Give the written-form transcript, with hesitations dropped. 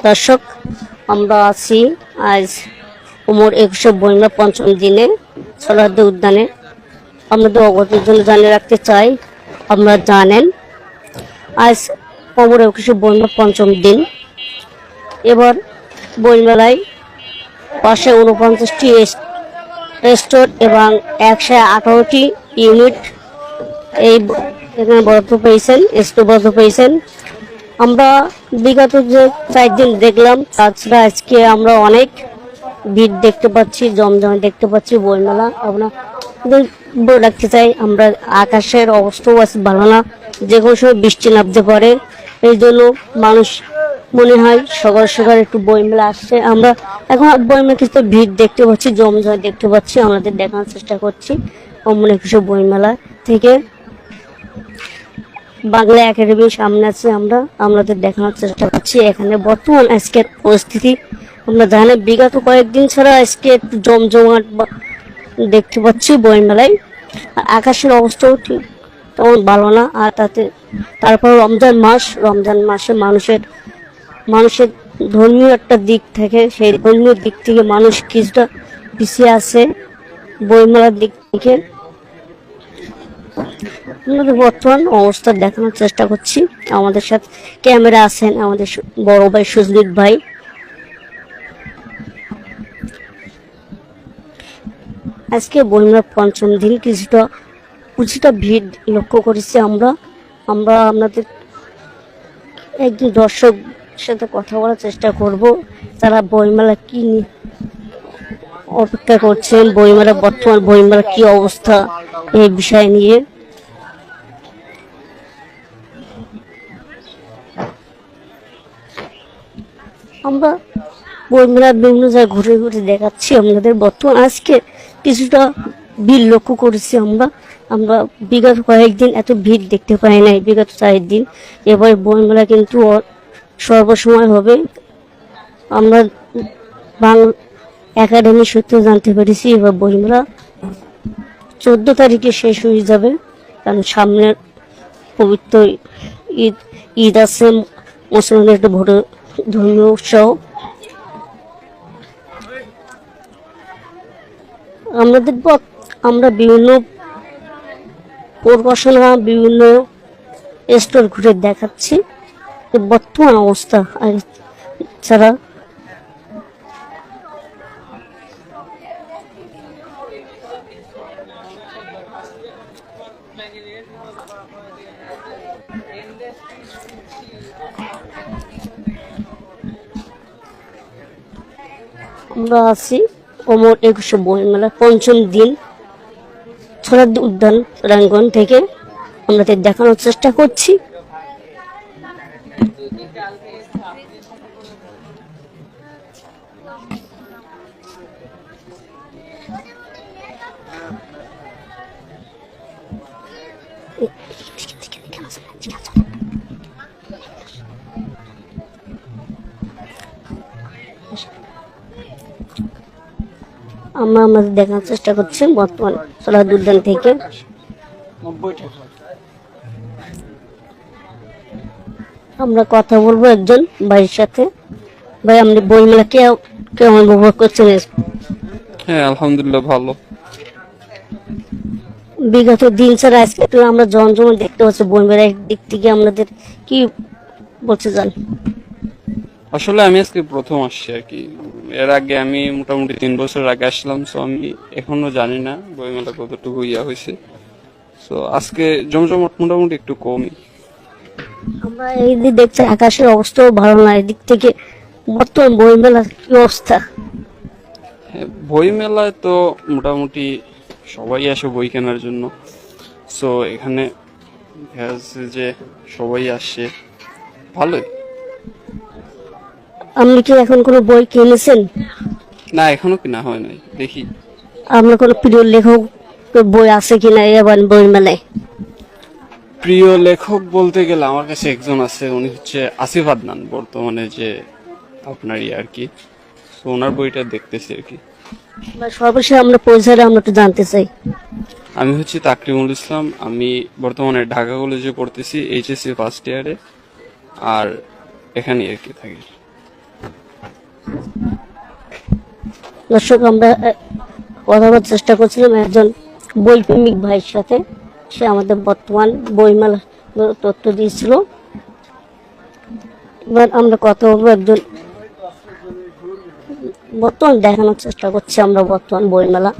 দর্শক, আমরা আছি আজ ওমর 21 বইমেলা পঞ্চম দিনে সোহরাওয়ার্দী উদ্যানে। আপনাদের অবগতির জন্য জানিয়ে রাখতে চাই, আপনারা জানেন আজ ওমর 21 বইমেলা পঞ্চম দিন। এবার বইমেলায় 549টি স্টোর এবং 118টি ইউনিট এখানে বরাদ্দ পেয়েছেন, স্টোর বরাদ্দ পেয়েছেন। আমরা বিগত যে 4 দিন দেখলাম, তাছাড়া আজকে আমরা অনেক ভিড় দেখতে পাচ্ছি, জমজমে দেখতে পাচ্ছি বইমেলা। আপনাদের বলে রাখতে চাই, আমরা আকাশের অবস্থাও আছে ভালো না, যে কোনো সময় বৃষ্টি নামতে পারে। এই জন্য মানুষ মনে হয় সকাল সকাল একটু বইমেলা আসছে। আমরা এখন বইমেলা কিছু ভিড় দেখতে পাচ্ছি, জমজমে দেখতে পাচ্ছি, আমাদের দেখানোর চেষ্টা করছি ওমর 21 বইমেলা থেকে। বাংলা একাডেমির সামনে আছে, আমরা আপনাদের দেখানোর চেষ্টা করছি এখানে বর্তমান আজকের পরিস্থিতি। আমরা জানি বিগত কয়েকদিন ছাড়া আজকে একটু জমজমাট দেখতে পাচ্ছি বইমেলায়। আকাশের অবস্থাও ঠিক তেমন ভালো না। আর তারপর রমজান মাসে মানুষের ধর্মীয় একটা দিক থেকে, সেই ধর্মীয় দিক থেকে মানুষ কিছুটা পিছিয়ে আছে বইমেলার দিক থেকে। আমাদের বর্তমান অবস্থা দেখানোর চেষ্টা করছি। আমাদের সাথে ক্যামেরা আছেন আমাদের বড় ভাই সুজনিত ভাই। আজকে বইমেলার পঞ্চম দিন, কিছুটা ভিড় লক্ষ্য করেছি আমরা আপনাদের একজন দর্শক সাথে কথা বলার চেষ্টা করব, তারা বইমেলা কি অপেক্ষা করছেন, বর্তমান বইমেলা কি অবস্থা এই বিষয় নিয়ে। আমরা বইমেলার বিভিন্ন জায়গায় ঘুরে ঘুরে দেখাচ্ছি আপনাদের। বর্তমান আজকে কিছুটা ভিড় লক্ষ্য করেছি আমরা বিগত কয়েকদিন এত ভিড় দেখতে পাই নাই, বিগত 4 দিন। এবার বইমেলা কিন্তু সর্বসময় হবে। আমরা বাংলা একাডেমি সূত্রে জানতে পেরেছি এবার বইমেলা 14 তারিখে শেষ হয়ে যাবে, কারণ সামনের পবিত্র ঈদ আছে, মুসলমানের একটা বড় ধর্মীয় উৎসব। আমরা দেখব, আমরা বিভিন্ন প্রকাশনা, বিভিন্ন স্টোর ঘুরে দেখাচ্ছি বর্তমান অবস্থা। আর ছাড়া আমরা আছি ওমর 21 বইমেলা পঞ্চম দিন সোহরাওয়ার্দী উদ্যান প্রাঙ্গণ থেকে আমাদের দেখানোর চেষ্টা করছি। আমরা আমাদের দেখার চেষ্টা করছি বর্তমান সোহরাওয়ার্দী উদ্যান থেকে। আমরা কথা বলবো একজন ভাইয়ের সাথে। ভাই, আপনি বইমেলা কেমন উপভোগ করছেন? হ্যাঁ, আলহামদুলিল্লাহ ভালো। বিগত দিন ছাড়া আজকে একটু আমরা জমজমে দেখতে পাচ্ছি বইমেলার দিক থেকে, আপনাদের কি বলতে চান? আসলে আমি আজকে প্রথম আসছি আর কি। এর আগে আমি মোটামুটি 3 বছর আগে আসলাম, সো আমি এখনো জানি না বইমেলা কতটুকু হয়েছে। সো আজকে জমজমাট মোটামুটি একটু কমই। আমরা এই দিক দেখছি আকাশের অবস্থাও ভালো না, এদিক থেকে বর্তমান বইমেলার কি অবস্থা? বইমেলায় তো মোটামুটি সবাই আসে বই কেনার জন্য। সো এখানে যে সবাই আসে, ভালোই। আপনি কি এখন কোনো বই কিনেছেন? না, এখনো কিনা হয় নাই, দেখি। আপনার কোনো প্রিয় লেখক বই আছে কিনা এবার বইমেলায়? প্রিয় লেখক বলতে গেলে আমার কাছে একজন আছে, উনি হচ্ছে আসিফ আদনান, বর্তমানে যে আপনার আর কি। তো ওনার বইটা দেখতেছি আর কি। সর্বশেষ আমরা পরিচয়টা আমরা একটু জানতে চাই। আমি হচ্ছে তাকরিমুল ইসলাম, আমি বর্তমানে ঢাকা কলেজে পড়তেছি, এইচএসসি ফার্স্ট ইয়ারে। আর এখানেই আর কি থাকি। দর্শক, আমরা কথা বলার চেষ্টা করছিলাম একজন বই প্রেমিক ভাইয়ের সাথে। সে আমাদের বর্তমান বইমেলা তথ্য দিয়েছিল। এবার আমরা কথা বলবো একজন, বর্তমান দেখানোর চেষ্টা করছি আমরা বর্তমান বইমেলা।